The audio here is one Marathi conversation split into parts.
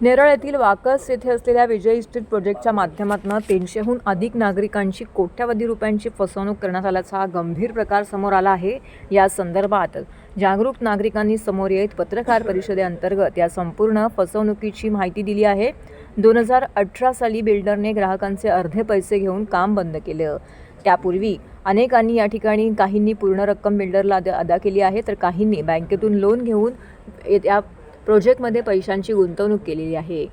नेरळ येथील वाकस येथे असलेल्या विजय इस्टेट प्रोजेक्टच्या माध्यमातून 300हून अधिक नागरिकांची कोट्यवधी रुपयांची फसवणूक करण्यात आल्याचा हा गंभीर प्रकार समोर आला आहे। या संदर्भात जागरूक नागरिकांनी समोर येत पत्रकार परिषदेअंतर्गत या संपूर्ण फसवणुकीची माहिती दिली आहे। 2018 साली बिल्डरने ग्राहकांचे अर्धे पैसे घेऊन काम बंद केले। त्यापूर्वी अनेकांनी या ठिकाणी काहींनी पूर्ण रक्कम बिल्डरला अदा केली आहे, तर काहींनी बँकेतून लोन घेऊन या प्रोजेक्टमध्ये पैशांची गुंतवणूक केलेली आहे।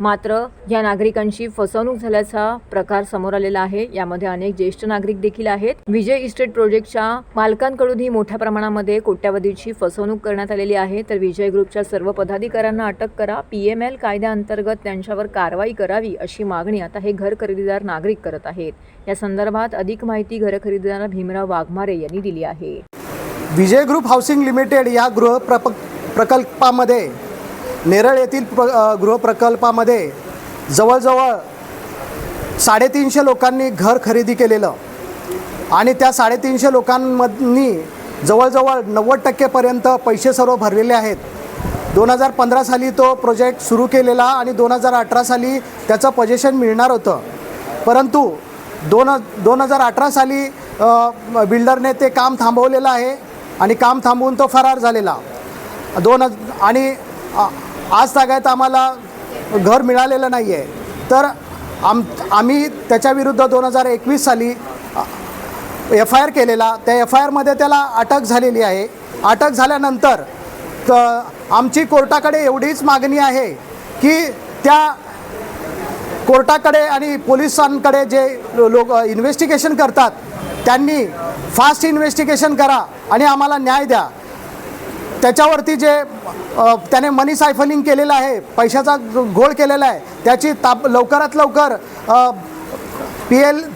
मात्र या नागरिकांची फसवणूक झाल्याचा प्रकार समोर आलेला आहे। यामध्ये अनेक ज्येष्ठ नागरिक देखील आहेत। विजय इस्टेट प्रोजेक्टच्या मालकांकडूनही मोठ्या प्रमाणामध्ये कोट्यवधीची फसवणूक करण्यात आलेली आहे। तर विजय ग्रुपच्या सर्व पदाधिकाऱ्यांना अटक करा, PML कायद्याअंतर्गत त्यांच्यावर कारवाई करावी अशी मागणी आता हे घर खरेदीदार नागरिक करत आहेत। या संदर्भात अधिक माहिती घर खरेदीदार भीमराव वाघमारे यांनी दिली आहे। विजय ग्रुप हाऊसिंग लिमिटेड या प्रकल्पामध्ये नेरळ येथील गृहप्रकल्पामध्ये जवळजवळ 350 लोकांनी घर खरेदी केलेलं आणि त्या 350 लोकांनी जवळजवळ 90% पर्यंत पैसे सर्व भरलेले आहेत। 2015 साली तो प्रोजेक्ट सुरू केलेला आणि 2018 साली त्याचं पोझिशन मिळणार होतं, परंतु 2018 साली बिल्डरने ते काम थांबवलेलं आहे आणि काम थांबवून तो फरार झालेला। आणि आज तागायत आम्हाला घर मिळालेलं नाही आहे। तर आम्ही त्याच्याविरुद्ध 2021 साली FIR केलेला। त्या FIRमध्ये त्याला अटक झालेली आहे। अटक झाल्यानंतर आमची कोर्टाकडे एवढीच मागणी आहे की त्या कोर्टाकडे आणि पोलिसांकडे जे लोक इन्व्हेस्टिगेशन करतात त्यांनी फास्ट इन्व्हेस्टिगेशन करा आणि आम्हाला न्याय द्या। त्याच्यावरती जे त्याने मनी सायफनिंग केलेलं आहे, पैशाचा घोळ केलेला आहे, त्याची लवकरात लवकर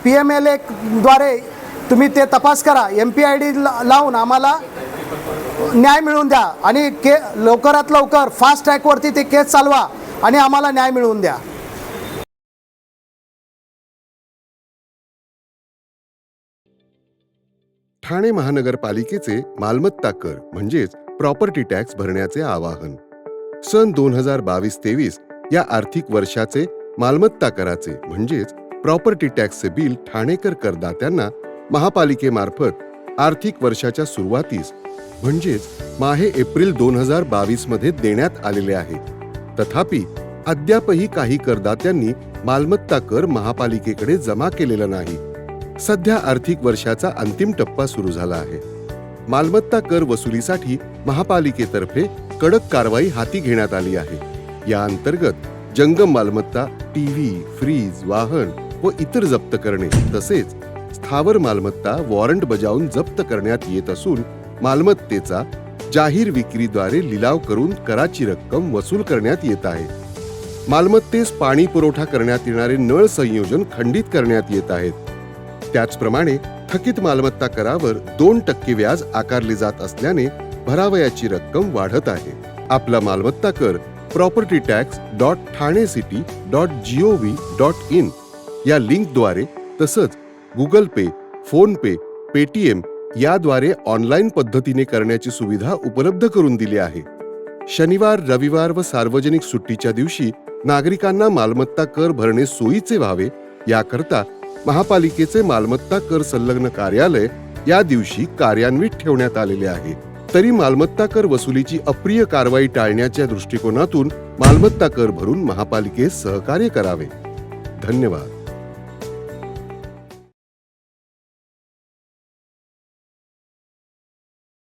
PMLA द्वारे तुम्ही ते तपास करा, MPID लावून आम्हाला न्याय मिळवून द्या आणि लवकरात लवकर फास्ट ट्रॅकवरती ते केस चालवा आणि आम्हाला न्याय मिळवून द्या। ठाणे महानगरपालिकेचे मालमत्ता कर म्हणजेच प्रॉपर्टी टॅक्स भरण्याचे आवाहन। सन 2022-23 या आर्थिक वर्षाचे मालमत्ता कराचे म्हणजेच प्रॉपर्टी टॅक्सचे बिल ठाणेकर करदात्यांना महापालिकेमार्फत आर्थिक वर्षाच्या सुरुवातीस म्हणजेच माहे एप्रिल 2022 मध्ये देण्यात आलेले आहे। तथापि अद्यापही काही करदात्यांनी मालमत्ता कर महापालिकेकडे जमा केलेला नाही। सध्या आर्थिक वर्षाचा अंतिम टप्पा सुरू झाला आहे। मालमत्ता कर वसुलीसाठी महापालिकेतर्फे कडक कारवाई हाती घेण्यात आली आहे। या अंतर्गत जंगम मालमत्ता, TV, फ्रीज, वाहन व इतर जप्त करणे तसेच स्थावर मालमत्ता वॉरंट बजावून जप्त करण्यात येत असून मालमत्तेचा जाहीर विक्रीद्वारे लिलाव करून कराची रक्कम वसूल करण्यात येत आहे। मालमत्तेस पाणी पुरवठा करण्यात येणारे नळ संयोजन खंडित करण्यात येत आहेत। त्याचप्रमाणे थकीत मालमत्ता करावर 2% व्याज आकारले जात असल्याने भरावयाची रक्कम वाढत आहे। आपला मालमत्ता कर propertytax.thanecity.gov.in या लिंकद्वारे तसंच गुगल पे, फोन पे, पेटीएम याद्वारे ऑनलाईन पद्धतीने करण्याची सुविधा उपलब्ध करून दिली आहे। शनिवार, रविवार व सार्वजनिक सुट्टीच्या दिवशी नागरिकांना मालमत्ता कर भरणे सोयीचे व्हावे याकरता महापालिकेचे मालमत्ता कर संलग्न कार्यालय या दिवशी कार्यान्वित ठेवण्यात आलेले आहे। तरी मालमत्ता कर वसुलीची अप्रिय कारवाई टाळण्याच्या दृष्टिकोनातून मालमत्ता कर भरून महापालिकेस सहकार्य करावे। धन्यवाद।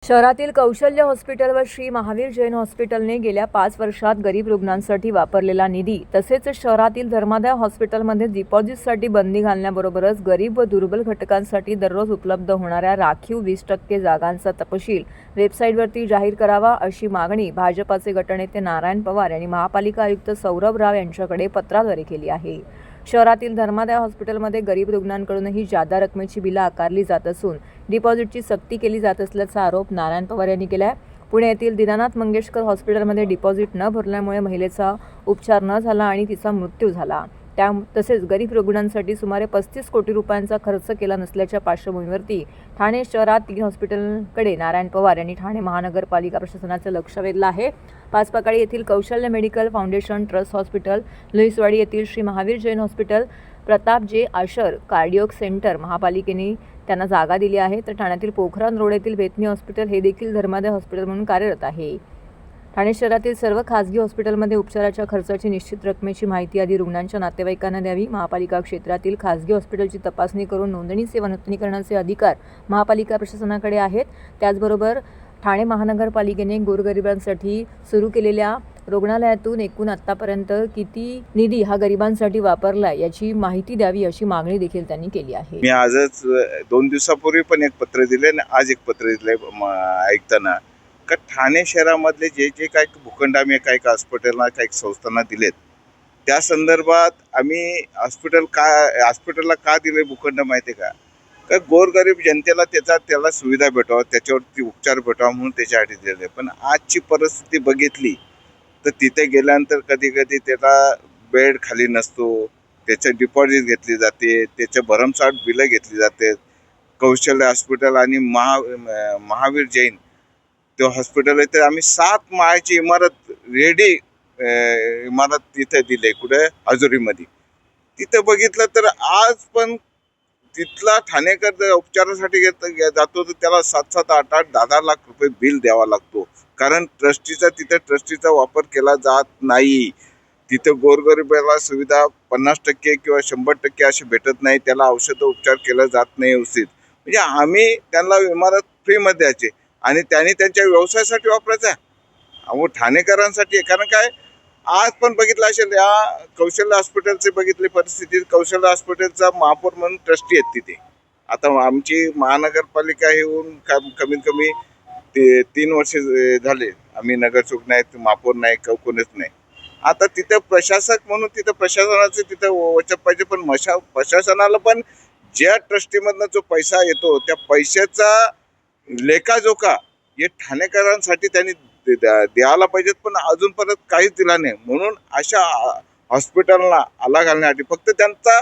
शहरातील कौशल्य हॉस्पिटल व श्री महावीर जैन हॉस्पिटलने गेल्या 5 वर्षात गरीब रुग्णांसाठी वापरलेला निधी तसेच शहरातील धर्मादाय हॉस्पिटलमध्ये डिपॉझिटसाठी बंदी घालण्याबरोबरच गरीब व दुर्बल घटकांसाठी दररोज उपलब्ध होणाऱ्या राखीव 20% जागांचा तपशील वेबसाईटवरती जाहीर करावा अशी मागणी भाजपाचे गटनेते नारायण पवार यांनी महापालिका आयुक्त सौरभ राव यांच्याकडे पत्राद्वारे केली आहे। शहरातील धर्मादाय हॉस्पिटलमध्ये गरीब रुग्णांकडूनही जादा रकमेची बिलं आकारली जात असून डिपॉझिटची सक्ती केली जात असल्याचा आरोप नारायण पवार यांनी केला आहे। पुणे येथील दीनानाथ मंगेशकर हॉस्पिटलमध्ये डिपॉझिट न भरल्यामुळे महिलेचा उपचार न झाला आणि तिचा मृत्यू झाला। तसेच गरीब रुग्णांसाठी सुमारे 35 कोटी रुपयांचा खर्च केला नसल्याच्या पार्श्वभूमीवरती ठाणे शहरात 3 हॉस्पिटलकडे नारायण पवार यांनी ठाणे महानगरपालिका प्रशासनाचं लक्ष वेधलं आहे. पाचपकाळी येथील कौशल्य medical foundation trust hospital, Louiswadi येथील श्री महावीर जैन हॉस्पिटल, प्रताप जे आशर कार्डिओक सेंटर महापालिकेने त्यांना जागा दिली आहे. तर ठाण्यातील पोखरण रोड येथील बेतनी हॉस्पिटल हे देखील धर्मादाय हॉस्पिटल म्हणून कार्यरत आहे. ठाणे शहरातील सर्व खासगी हॉस्पिटलमध्ये उपचाराच्या खर्चाची निश्चित रकमेची माहिती आधी रुग्णांच्या नातेवाईकांना द्यावी. महापालिका क्षेत्रातील खासगी हॉस्पिटलची तपासणी करून नोंदणी सेवा नूतनीकरणाचे अधिकार महापालिका प्रशासनाकडे आहेत. त्याचबरोबर ठाणे महानगरपालिकेने गोरगरिबांसाठी सुरू केलेल्या रुग्णालयातून एकूण आत्तापर्यंत किती निधी हा गरिबांसाठी वापरला याची माहिती द्यावी अशी मागणी देखील त्यांनी केली आहे. मी आजच 2 दिवसापूर्वी पण एक पत्र दिले आणि आज एक पत्र दिले ऐकताना का ठाणे शहरामधले जे काही भूखंड आम्ही काही हॉस्पिटलला काही संस्थांना दिलेत त्या संदर्भात आम्ही हॉस्पिटलला का दिले भूखंड माहिती आहे का गोरगरीब जनतेला त्याला सुविधा भेटावं, त्याच्यावरती उपचार भेटावा म्हणून त्याच्यासाठी दिले. पण आजची परिस्थिती बघितली तर तिथे गेल्यानंतर कधी कधी त्याला बेड खाली नसतो, त्याचं डिपॉझिट घेतली जाते, त्याच्या भरमसाठ बिलं घेतली जाते. कौशल्य हॉस्पिटल आणि महावीर जैन ते हॉस्पिटल आहे, तर आम्ही 7 माळ्याची इमारत रेडी इमारत तिथे दिले. कुठे हजुरीमध्ये तिथं बघितलं तर आज पण तिथला ठाणेकर उपचारासाठी जातो तर त्याला 7-7, 8-8, 10-10 लाख रुपये बिल द्यावा लागतो. कारण ट्रस्टीचा वापर केला जात नाही. तिथं गोरगरिबाला सुविधा 50% किंवा 100% असे भेटत नाही. त्याला औषध उपचार केला जात नाही व्यवस्थित. म्हणजे आम्ही त्यांना इमारत फ्रीमध्ये द्यायचे आणि त्यांनी त्यांच्या व्यवसायासाठी वापरायचा. अहो ठाणेकरांसाठी. कारण काय आज पण बघितलं असेल या कौशल्य हॉस्पिटलचे बघितली परिस्थिती. कौशल्य हॉस्पिटलचा महापौर म्हणून ट्रस्टी आहेत तिथे. आता आमची महानगरपालिका येऊन कमीत कमी 3 वर्ष झाले. आम्ही नगरसेवक नाही, महापौर नाही, कोणीच नाही. आता तिथं प्रशासक म्हणून तिथं प्रशासनाचं तिथं वचक पाहिजे. पण प्रशासनाला पण ज्या ट्रस्टीमधनं जो पैसा येतो त्या पैशाचा लेखाजोखा हे ठाणेकरांसाठी त्यांनी द्यायला पाहिजेत. पण अजून परत काहीच दिला नाही. म्हणून अशा हॉस्पिटलला आला घालण्यासाठी फक्त त्यांचा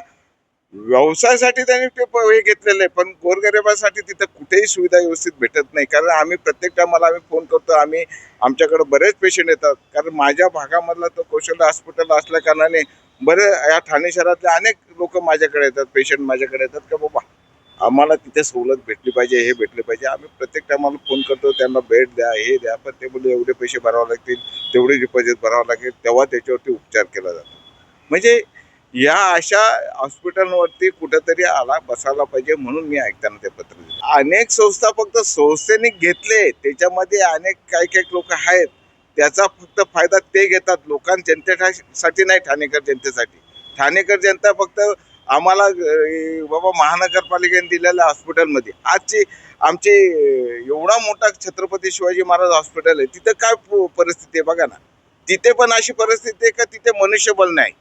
व्यवसायासाठी त्यांनी ते हे घेतलेलं आहे. पण गोरगरिबासाठी तिथं कुठेही सुविधा व्यवस्थित भेटत नाही. कारण आम्ही प्रत्येक टायमाला आम्ही फोन करतो. आमच्याकडे बरेच पेशंट येतात. कारण माझ्या भागामधला तो कौशल्य हॉस्पिटल असल्या कारणाने या ठाणे शहरातले अनेक लोक माझ्याकडे येतात, पेशंट माझ्याकडे येतात का बाबा आम्हाला तिथे सवलत भेटली पाहिजे, हे भेटले पाहिजे. आम्ही प्रत्येक टायमाला फोन करतो, त्यांना भेट द्या, हे द्या. पण ते बोलले एवढे पैसे भरावे लागतील, तेवढे डिपॉझिट भरावं लागेल, तेव्हा त्याच्यावरती उपचार केला जातो. म्हणजे या अशा हॉस्पिटलवरती कुठंतरी बसायला पाहिजे म्हणून मी ऐकताना ते पत्र दिले. अनेक संस्था फक्त संस्थेने घेतले, त्याच्यामध्ये अनेक काही लोक आहेत त्याचा फक्त फायदा ते घेतात. जनतेसाठी नाही, ठाणेकर जनतेसाठी. ठाणेकर जनता फक्त आम्हाला बाबा महानगरपालिकेने दिलेल्या हॉस्पिटलमध्ये आमची एवढा मोठा छत्रपती शिवाजी महाराज हॉस्पिटल आहे, तिथं काय परिस्थिती आहे बघा ना. तिथे पण अशी परिस्थिती आहे का तिथे मनुष्यबळ नाही,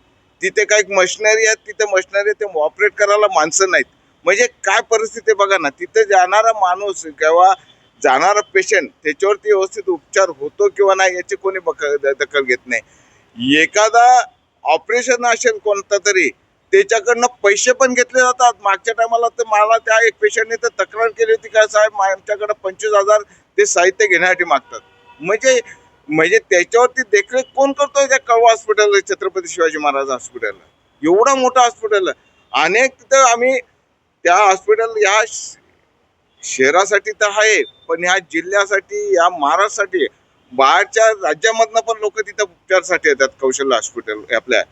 तिथे काही मशिनरी आहेत, तिथे मशिनरी ते ऑपरेट करायला माणसं नाहीत. म्हणजे काय परिस्थिती बघा ना. तिथे जाणारा माणूस किंवा जाणारा पेशंट त्याच्यावरती व्यवस्थित उपचार होतो किंवा नाही याची कोणी दखल घेत नाही. एखादा ऑपरेशन असेल कोणता तरी त्याच्याकडनं पैसे पण घेतले जातात. मागच्या टायमाला तर मला त्या एक पेशंटने तर तक्रार केली होती का साहेब आमच्याकडे 25,000 ते साहित्य घेण्यासाठी मागतात. म्हणजे त्याच्यावरती देखरेख कोण करतोय त्या कळवा हॉस्पिटल, छत्रपती शिवाजी महाराज हॉस्पिटल. एवढा मोठा हॉस्पिटल आहे. अनेक तिथं आम्ही त्या हॉस्पिटल या शहरासाठी तर आहे, पण ह्या जिल्ह्यासाठी, या महाराष्ट्रासाठी, बाहेरच्या राज्यामधनं पण लोक तिथं उपचारासाठी येतात. कौशल्य हॉस्पिटल आपल्या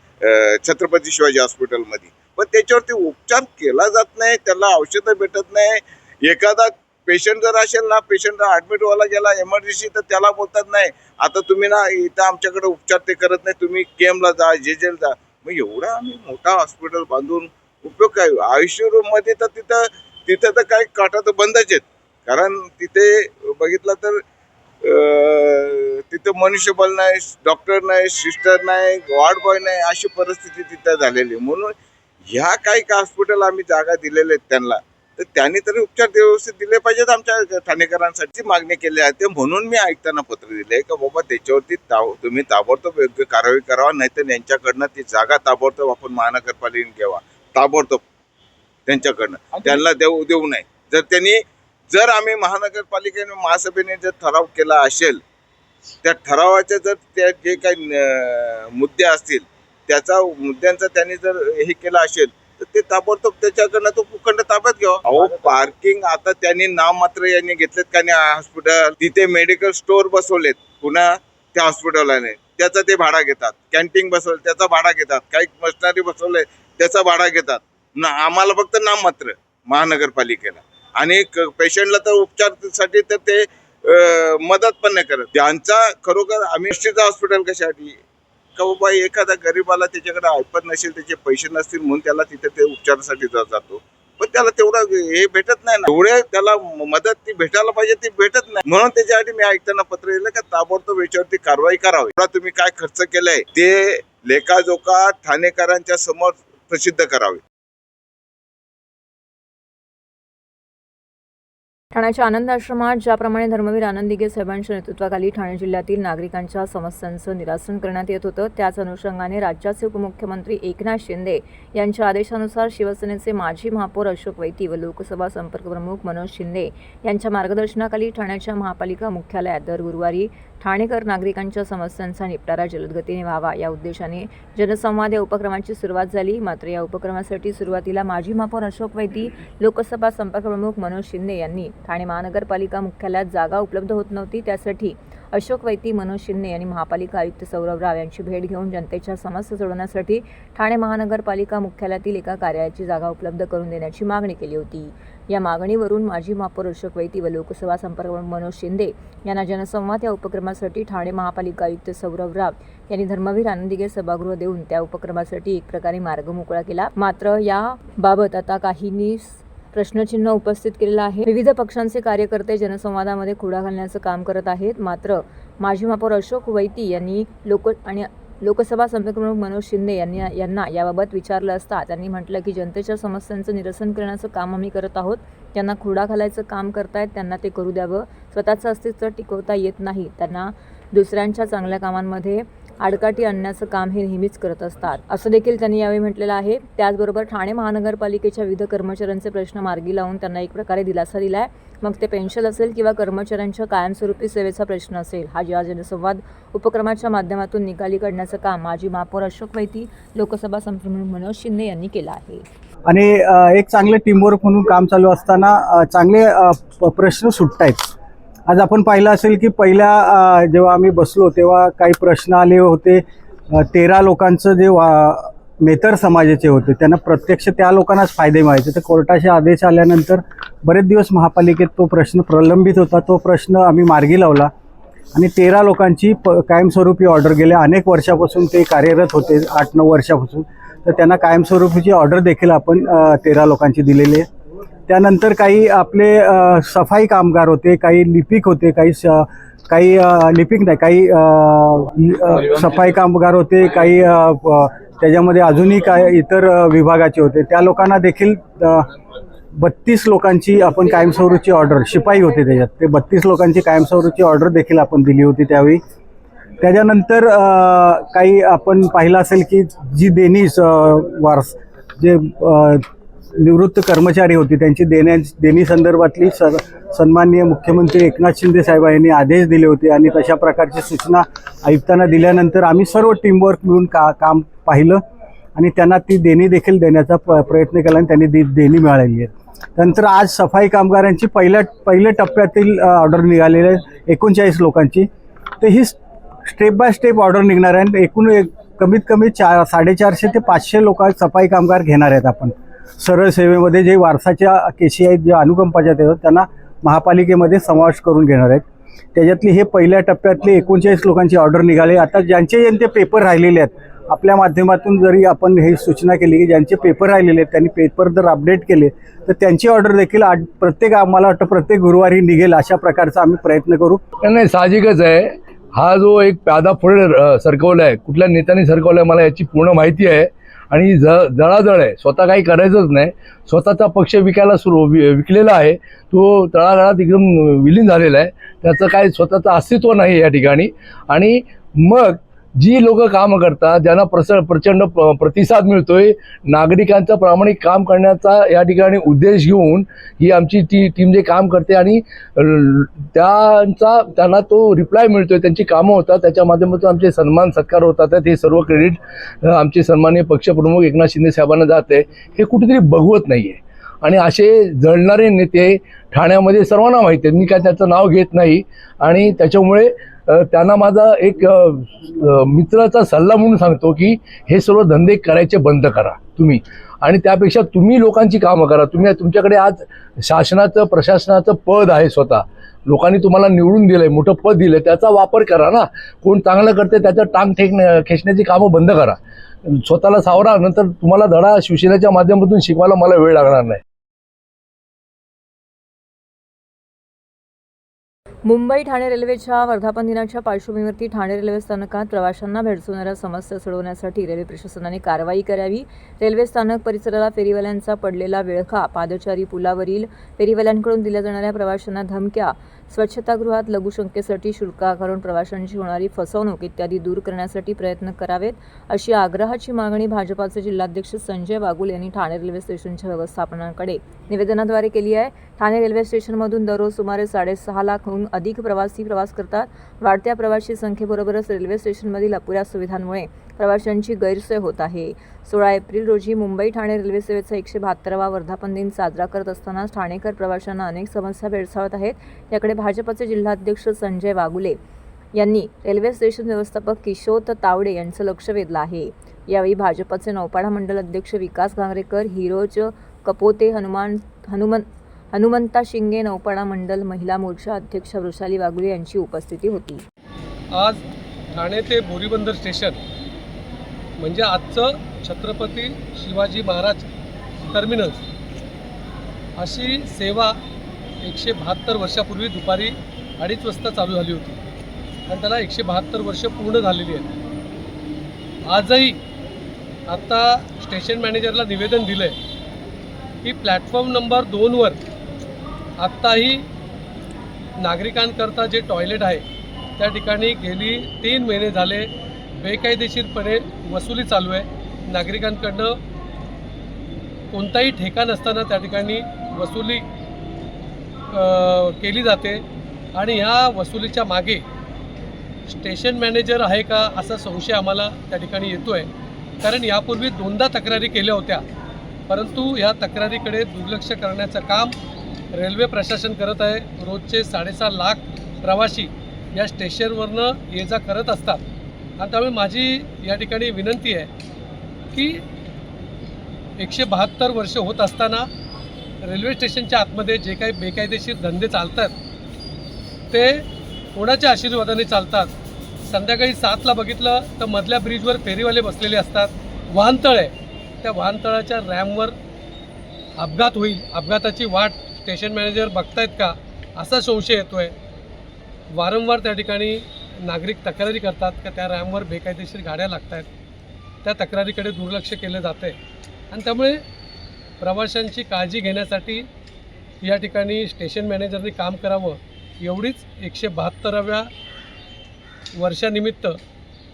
छत्रपती शिवाजी हॉस्पिटलमध्ये. पण त्याच्यावरती उपचार केला जात नाही, त्याला औषधं भेटत नाही. एखादा पेशंट जर असेल ना, पेशंट ॲडमिट व्हायला गेला इमर्जन्सी, तर त्याला बोलतात नाही आता तुम्ही ना इथं आमच्याकडे उपचार ते करत नाही, तुम्ही केमला जा, जेजेल जा. मग एवढा आम्ही मोठा हॉस्पिटल बांधून उपयोग काय. आयुष्य रूममध्ये तर तिथं तर काही काटा तर बंदच आहेत. कारण तिथे बघितलं तर तिथं मनुष्यबळ नाही, डॉक्टर नाही, सिस्टर नाही, वॉर्ड बॉय नाही, अशी परिस्थिती तिथं झालेली. म्हणून ह्या काही हॉस्पिटल आम्ही जागा दिलेल्या आहेत त्यांना, तर त्यांनी तरी उपचार व्यवस्थित दिले पाहिजेत आमच्या ठाणेकरांसाठी मागणी केली आहे. ते म्हणून मी आयुक्तांना पत्र दिले की बाबा त्याच्यावरती तुम्ही ताबडतोब योग्य कारवाई करावा, नाहीतर यांच्याकडनं ती जागा ताबडतोब आपण महानगरपालिकेने घ्यावा, ताबडतोब त्यांच्याकडनं त्यांना देऊ नये. जर आम्ही महानगरपालिकेने महासभेने जर ठराव केला असेल, त्या ठरावाचे जर त्या जे काही मुद्दे असतील मुद्द्यांचा त्यांनी जर हे केलं असेल तर ते ताबडतोब त्याच्याकडनं तो भूखंड ताब्यात घ्यावा. अहो पार्किंग आता त्यांनी नाममात्र यांनी घेतलेत का नाही, हॉस्पिटल तिथे मेडिकल स्टोअर बसवलेत पुन्हा त्या हॉस्पिटलने, त्याचं ते भाडा घेतात. कॅन्टीन बसवले त्याचा भाडा घेतात, काही मशिनरी बसवले त्याचा भाडा घेतात. आम्हाला फक्त नाममात्र महानगरपालिकेला, आणि पेशंटला तर उपचारासाठी तर ते मदत पण नाही करत. त्यांचा खरोखर आम्ही हॉस्पिटल कशासाठी का बाबा एखादा गरीबाला त्याच्याकडे ऐपत नसेल, त्याचे पैसे नसतील म्हणून त्याला तिथे ते उपचारासाठी जातो, पण त्याला तेवढं हे भेटत नाही ना, एवढे त्याला मदत ती भेटायला पाहिजे ती भेटत नाही. म्हणून त्याच्यासाठी मी आयुक्तांना पत्र दिलं का ताबडतोब याच्यावरती कारवाई करावी. तुम्ही काय खर्च केलाय ते लेखाजोखा ठाणेकरांच्या समोर प्रसिद्ध करावे. ठाण्याच्या आनंद आश्रमात ज्याप्रमाणे धर्मवीर आनंद दिघे साहेबांच्या नेतृत्वाखाली ठाणे जिल्ह्यातील नागरिकांच्या समस्यांचं निरासन करण्यात येत होतं, त्याच अनुषंगाने राज्याचे उपमुख्यमंत्री एकनाथ शिंदे यांच्या आदेशानुसार शिवसेनेचे माजी महापौर अशोक वैती व लोकसभा संपर्कप्रमुख मनोज शिंदे यांच्या मार्गदर्शनाखाली ठाण्याच्या महापालिका मुख्यालयात दर गुरुवारी ठाणेकर नागरिकांच्या समस्यांचा निपटारा जलदगतीने व्हावा या उद्देशाने जनसंवाद या उपक्रमाची सुरुवात झाली. मात्र या उपक्रमासाठी सुरुवातीला माजी महापौर अशोक वैती, लोकसभा संपर्कप्रमुख मनोज शिंदे यांनी ठाणे महानगरपालिका मुख्यालयात जागा उपलब्ध होत नव्हती, त्यासाठी अशोक वैती, मनोज शिंदे यांनी महापालिका आयुक्त सौरभ राव यांची भेट घेऊन जनतेच्या समस्या सोडवण्यासाठी ठाणे महानगरपालिका मुख्यालयातील एका कार्यालयाची जागा उपलब्ध करून देण्याची मागणी केली होती. या मागणीवरून माजी महापौर अशोक वैती व लोकसभा संपर्कप्रमुख मनोज शिंदे यांना जनसंवाद या उपक्रमासाठी ठाणे महापालिका आयुक्त सौरभ राव यांनी धर्मवीर आनंद दिघे सभागृह देऊन त्या उपक्रमासाठी एक प्रकारे मार्ग मोकळा केला. मात्र याबाबत आता काहींनी प्रश्नचिन्ह उपस्थित केलेलं आहे. विविध पक्षांचे कार्यकर्ते जनसंवादामध्ये खोडा घालण्याचं काम करत आहेत. मात्र माजी महापौर अशोक वैती यांनी लोकसभा संपर्कप्रमुख मनोज शिंदे यांना याबाबत विचारलं असता त्यांनी म्हटलं की जनतेच्या समस्यांचं निरसन करण्याचं काम आम्ही करत आहोत, त्यांना खोडा घालायचं काम करतायत, त्यांना ते करू द्यावं. स्वतःचं अस्तित्व टिकवता येत नाही, त्यांना दुसऱ्यांच्या चांगल्या कामांमध्ये आडकाठी आणण्याचं काम हे नेहमीच करत असतात, असं देखील त्यांनी यावेळी म्हटलेलं आहे. त्याचबरोबर ठाणे महानगरपालिकेच्या विविध कर्मचाऱ्यांचे प्रश्न मार्गी लावून त्यांना एक प्रकारे दिलासा दिला आहे. मग ते पेन्शन असेल किंवा कर्मचाऱ्यांच्या कायमस्वरूपी सेवेचा प्रश्न असेल, हा या जनसंवाद उपक्रमाच्या माध्यमातून निकाली काढण्याचं काम माजी महापौर अशोक वैती, लोकसभा संपर्कप्रमुख मनोज शिंदे यांनी केलं आहे. आणि एक चांगले टीमवर्क म्हणून काम चालू असताना चांगले प्रश्न सुटतायत. आज आपण पाहिलं असेल की पहिल्या जेव्हा आम्ही बसलो तेव्हा काही प्रश्न आले होते. 13 लोकांचं जे मेतर समाजाचे होते त्यांना प्रत्यक्ष त्या लोकांनाच फायदे मिळायचे. तर कोर्टाचे आदेश आल्यानंतर बरेच दिवस महापालिकेत तो प्रश्न प्रलंबित होता. तो प्रश्न आम्ही मार्गी लावला आणि 13 लोकांची कायमस्वरूपी ऑर्डर गेल्या अनेक वर्षापासून ते कार्यरत होते, 8-9 वर्षापासून. तर त्यांना कायमस्वरूपीची ऑर्डर देखील आपण 13 लोकांची दिलेली आहे. त्यानंतर काही आपले सफाई कामगार होते, काही लिपिक होते, काही लिपिक नाही, काही सफाई कामगार होते, काही त्याच्यामध्ये अजूनही काय इतर विभागाचे होते. त्या लोकांना देखील 32 लोकांची आपण कायमस्वरूपीची ऑर्डर, शिपाई होते त्याच्यात, ते 32 लोकांची कायमस्वरूपीची ऑर्डर देखील आपण दिली होती त्यावेळी. त्याच्यानंतर काही आपण पाहिलं असेल की जी देणी जे निवृत्त कर्मचारी होते त्यांची देणी संदर्भातली सन्माननीय मुख्यमंत्री एकनाथ शिंदे साहेब यांनी आदेश दिले होते आणि तशा प्रकारची सूचना आयुक्तांना दिल्यानंतर आम्ही सर्व टीमवर्क मिळून काम पाहिलं आणि त्यांना ती देणी देखील देण्याचा प्रयत्न केला आणि त्यांनी देणी मिळालेली आहे. नंतर आज सफाई कामगारांची पहिल्या टप्प्यातील ऑर्डर निघालेली आहे 39 लोकांची. तर ही स्टेप बाय स्टेप ऑर्डर निघणार आहे आणि एकूण कमीत कमी 450 ते 500 लोक सफाई कामगार घेणार आहेत आपण सरळ सेवेमध्ये. जे वारसाच्या केशी आहेत, जे अनुकंपाच्या आहेत, त्यांना महापालिकेमध्ये समावेश करून घेणार आहेत. त्याच्यातली हे पहिल्या टप्प्यातले 39 लोकांची ऑर्डर निघाले. आता ज्यांचे पेपर राहिलेले आहेत आपल्या माध्यमातून जरी आपण हे सूचना केली की ज्यांचे पेपर राहिलेले आहेत त्यांनी पेपर जर अपडेट केले तर त्यांची ऑर्डर देखील आम्हाला वाटतं प्रत्येक गुरुवारी निघेल अशा प्रकारचा आम्ही प्रयत्न करू. नाही, साहजिकच आहे. हा जो एक प्यादा पुढे सरकवला आहे, कुठल्या नेत्याने सरकवला आहे मला याची पूर्ण माहिती आहे आणि जळाजळ आहे, स्वतः काही करायचंच नाही, स्वतःचा पक्ष विकायला विकलेला आहे, तो तळागाळात एकदम विलीन झालेला आहे, त्याचं काही स्वतःचं अस्तित्व नाही या ठिकाणी. आणि मग जी लोक काम करतात, ज्यांना प्रचंड प्रतिसाद मिळतोय, नागरिकांचं प्रामाणिक काम करण्याचा या ठिकाणी उद्देश घेऊन ही आमची टीम जे काम करते आणि त्यांना तो रिप्लाय मिळतोय, त्यांची कामं होतात, त्याच्या माध्यमातून आमचे सन्मान सत्कार होतात, हे सर्व क्रेडिट आमचे सन्माननीय पक्षप्रमुख एकनाथ शिंदे साहेबांना जाते. हे कुठेतरी बघवत नाही आहे. आणि असे जळणारे नेते ठाण्यामध्ये सर्वांना माहिती आहेत, मी काय त्याचं नाव घेत नाही. आणि त्याच्यामुळे त्यांना माझा एक मित्राचा सल्ला म्हणून सांगतो की हे सर्व धंदे करायचे बंद करा तुम्ही, आणि त्यापेक्षा तुम्ही लोकांची कामं करा. तुमच्याकडे आज शासनाचं प्रशासनाचं पद आहे, स्वतः लोकांनी तुम्हाला निवडून दिलंय, मोठं पद दिलंय, त्याचा वापर करा ना. कोण चांगलं करते त्याचं टांग खेचण्याची कामं बंद करा, स्वतःला सावरा. नंतर तुम्हाला धडा शिवसेनेच्या माध्यमातून शिकवायला मला वेळ लागणार नाही. मुंबई ठाणे रेल्वेच्या वर्धापन दिनाच्या पार्श्वभूमीवरती ठाणे रेल्वे स्थानकात प्रवाशांना भेडसावणाऱ्या समस्या सोडवण्यासाठी रेल्वे प्रशासनाने कारवाई करावी. रेल्वे स्थानक परिसराला फेरीवाल्यांचा पडलेला विळखा, पादचारी पुलावरील फेरीवाल्यांकडून दिल्या जाणाऱ्या प्रवाशांना धमक्या, स्वच्छतागृहात लघुशंकेसाठी शुल्क आकारून प्रवाशांची होणारी फसवणूक इत्यादी दूर करण्यासाठी प्रयत्न करावेत, अशी आग्रहाची मागणी भाजपाचे जिल्हाध्यक्ष संजय वागुल यांनी ठाणे रेल्वे स्टेशनच्या व्यवस्थापनाकडे निवेदनाद्वारे केली आहे. ठाणे रेल्वे स्टेशनमधून दररोज सुमारे 6.5 लाखहून अधिक प्रवासी प्रवास करतात. वाढत्या प्रवासी संख्येबरोबरच रेल्वे स्टेशनमधील अपुऱ्या सुविधांमुळे प्रवाशांची गैरसोय होत आहे. 16 एप्रिल रोजी मुंबई ठाणे रेल्वे सेवेचा 172वा वर्धापन दिन साजरा करत असताना ठाणेकर प्रवाशांना अनेक समस्या भेडसावत आहेत. याकडे भाजपचे जिल्हाध्यक्ष संजय वागुले यांनी रेल्वे स्टेशन व्यवस्थापक किशोर तावडे यांचं लक्ष वेधलं आहे. यावेळी भाजपचे नौपाडा मंडल अध्यक्ष विकास घांगरेकर, हिरोज कपोते, हनुमंता शिंगे, नौपाडा मंडल महिला मोर्चा अध्यक्ष वृषाली वागुले यांची उपस्थिती होती. आज ठाणे ते बोरीबंदर स्टेशन म्हणजे आजचं छत्रपती शिवाजी महाराज टर्मिनस अशी सेवा 172 वर्षापूर्वी दुपारी 2:30 वाजता चालू झाली होती आणि त्याला 172 वर्ष पूर्ण झालेली आहेत. आजही आता स्टेशन मॅनेजरला निवेदन दिलं आहे की प्लॅटफॉर्म नंबर 2वर आत्ताही नागरिकांकरता जे टॉयलेट आहे त्या ठिकाणी गेली 3 महिने झाले बेकायदेशीरपणे वसुली चालू आहे. नागरिकांकडनं कोणताही ठेका नसताना त्या ठिकाणी वसुली केली जाते आणि ह्या वसुलीच्या मागे स्टेशन मॅनेजर आहे का असा संशय आम्हाला त्या ठिकाणी येतो आहे. कारण यापूर्वी 2दा तक्रारी केल्या होत्या, परंतु या तक्रारीकडे दुर्लक्ष करण्याचं काम रेल्वे प्रशासन करत आहे. रोजचे 6.5 लाख प्रवासी या स्टेशनवरनं ये जा करत असतात आणि त्यामुळे माझी या ठिकाणी विनंती आहे की 172 वर्ष होत असताना रेल्वे स्टेशनच्या आतमध्ये जे काही बेकायदेशीर धंदे चालतात ते कोणाच्या आशीर्वादाने चालतात. संध्याकाळी 7ला बघितलं तर मधल्या ब्रिजवर फेरीवाले बसलेले असतात, वाहनतळ आहे, त्या वाहनतळाच्या रॅमवर अपघात होईल, अपघाताची वाट स्टेशन मॅनेजर बघतायत का असा संशय येतो आहे. वारंवार त्या ठिकाणी नागरिक तक्रारी करतात का त्या रॅमवर बेकायदेशीर गाड्या लागत आहेत, त्या तक्रारीकडे दुर्लक्ष केलं जातं आहे आणि त्यामुळे प्रवाशांची काळजी घेण्यासाठी या ठिकाणी स्टेशन मॅनेजरने काम करावं एवढीच 172व्या वर्षानिमित्त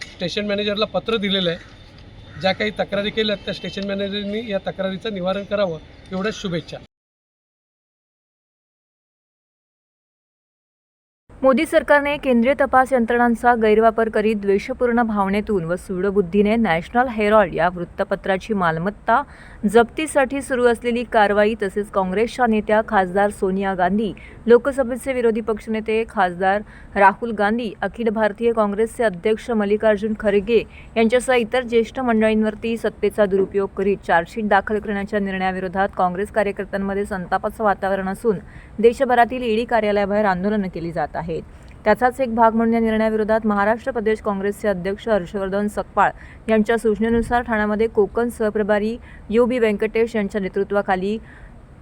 स्टेशन मॅनेजरला पत्र दिलेलं आहे. ज्या काही तक्रारी केल्यात त्या स्टेशन मॅनेजरनी या तक्रारीचं निवारण करावं एवढ्याच शुभेच्छा. मोदी सरकारने केंद्रीय तपास यंत्रणांचा गैरवापर करीत द्वेषपूर्ण भावनेतून व सूडबुद्धीने नॅशनल हेराल्ड या वृत्तपत्राची मालमत्ता जप्तीसाठी सुरू असलेली कारवाई तसेच काँग्रेसच्या नेत्या खासदार सोनिया गांधी, लोकसभेचे विरोधी पक्षनेते खासदार राहुल गांधी, अखिल भारतीय काँग्रेसचे अध्यक्ष मल्लिकार्जुन खरगे यांच्यासह इतर ज्येष्ठ मंडळींवरती सत्तेचा दुरुपयोग करीत चार्जशीट दाखल करण्याच्या निर्णयाविरोधात काँग्रेस कार्यकर्त्यांमध्ये संतापाचं वातावरण असून देशभरातील ईडी कार्यालयाबाहेर आंदोलनं केली जात आहेत. त्याचाच एक भाग म्हणून या निर्णयाविरोधात महाराष्ट्र प्रदेश काँग्रेसचे अध्यक्ष हर्षवर्धन सकपाळ यांच्या सूचनेनुसार ठाण्यामध्ये कोकण सहप्रभारी यू बी व्यंकटेश यांच्या नेतृत्वाखाली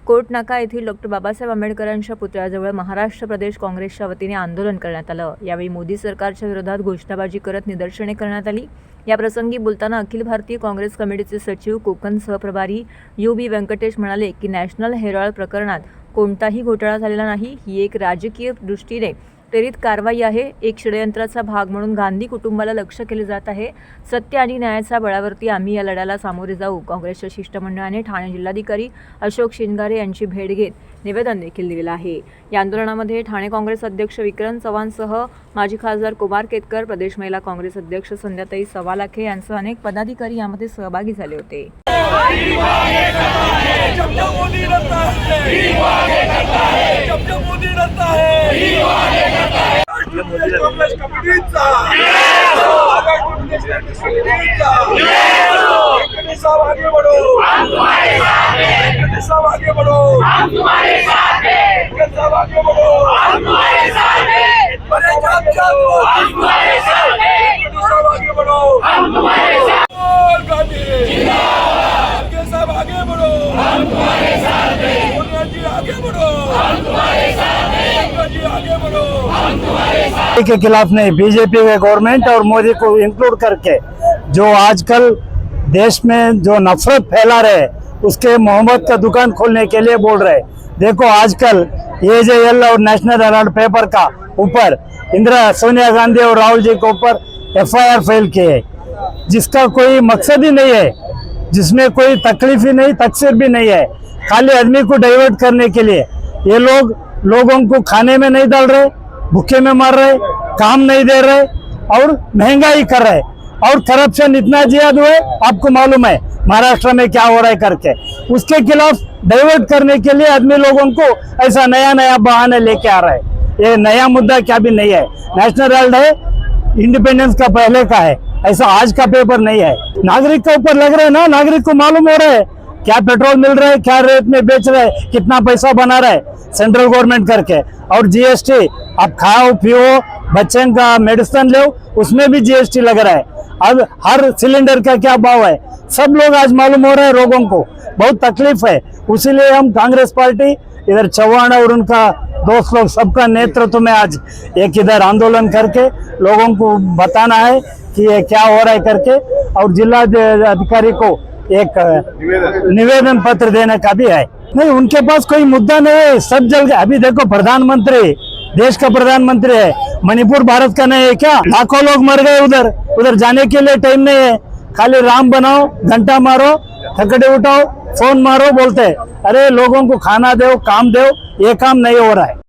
कोर्ट नाका येथील डॉक्टर बाबासाहेब आंबेडकरांच्या पुतळ्याजवळ महाराष्ट्र प्रदेश काँग्रेसच्या वतीने आंदोलन करण्यात आलं। यावेळी मोदी सरकारच्या विरोधात घोषणाबाजी करत निदर्शने करण्यात आली। या प्रसंगी बोलताना अखिल भारतीय काँग्रेस कमिटीचे सचिव कोकण सहप्रभारी UB व्यंकटेश म्हणाले की नॅशनल हेराल्ड प्रकरणात कोणताही घोटाळा झालेला नाही, ही एक राजकीय दृष्टीने प्रेरित कारवाई आहे। एक षडयंत्राचा भाग म्हणून गांधी कुटुंबाला लक्ष केले जात आहे। सत्य आणि न्यायाच्या बळावरती आम्ही या लढ्याला सामोरे जाऊ। काँग्रेसच्या शिष्टमंडळाने ठाणे जिल्हाधिकारी अशोक शिंगारे यांची भेट घेत निवेदन देखील दिलेलं आहे। या आंदोलनामध्ये ठाणे काँग्रेस अध्यक्ष विक्रम चव्हाणसह माजी खासदार कुमार केतकर, प्रदेश महिला काँग्रेस अध्यक्ष संध्याताई सवालाखे यांसह अनेक पदाधिकारी यामध्ये सहभागी झाले होते। के खिलाफ नहीं, बीजेपी के गवर्नमेंट और मोदी को इंक्लूड करके जो आजकल देश में जो नफरत फैला रहे उसके मोहम्मद का दुकान खोलने के लिए बोल रहे। देखो आजकल AJL और नेशनल हेराल्ड पेपर का ऊपर सोनिया गांधी और राहुल जी के ऊपर FIR फेल किए, जिसका कोई मकसद ही नहीं है, जिसमें कोई तकलीफ ही नहीं, तकसीर भी नहीं है, खाली आदमी को डाइवर्ट करने के लिए ये लोगों को खाने में नहीं डाल रहे, भूखे में मर रहे, काम नहीं दे रहे और महंगाई कर रहे और करप्शन इतना ज्यादा हुआ है। आपको मालूम है महाराष्ट्र में क्या हो रहा है करके, उसके खिलाफ डाइवर्ट करने के लिए आदमी लोगों को ऐसा नया बहाने लेके आ रहा है। ये नया मुद्दा क्या भी नहीं है, नेशनल हेराल्ड है, इंडिपेंडेंस का पहले का है, ऐसा आज का पेपर नहीं है। नागरिक के ऊपर लग रहा है ना, नागरिक को मालूम हो रहा है क्या पेट्रोल मिल रहा है, क्या रेट में बेच रहे हैं, कितना पैसा बना रहा है सेंट्रल गवर्नमेंट करके। और GST आप खाओ पियो बच्चे का मेडिसिन लो उसमें भी GST लग रहा है। अब हर सिलेंडर का क्या भाव है सब लोग आज मालूम हो रहा है, लोगों को बहुत तकलीफ है। उसीलिए हम कांग्रेस पार्टी इधर चौहान और उनका दोस्त लोग सबका नेतृत्व में आज एक इधर आंदोलन करके लोगों को बताना है कि ये क्या हो रहा है करके, और जिला अधिकारी को एक निवेदन पत्र देने का भी है। नहीं, उनके पास कोई मुद्दा नहीं है, सब जल गए। अभी देखो प्रधानमंत्री, देश का प्रधानमंत्री है, मणिपुर भारत का नहीं है क्या? लाखों लोग मर गए उधर जाने के लिए टाइम नहीं है, खाली राम बनाओ, घंटा मारो, थकड़े उठाओ, फोन मारो बोलते हैं। अरे लोगों को खाना दो, काम दो, ये काम नहीं हो रहा है।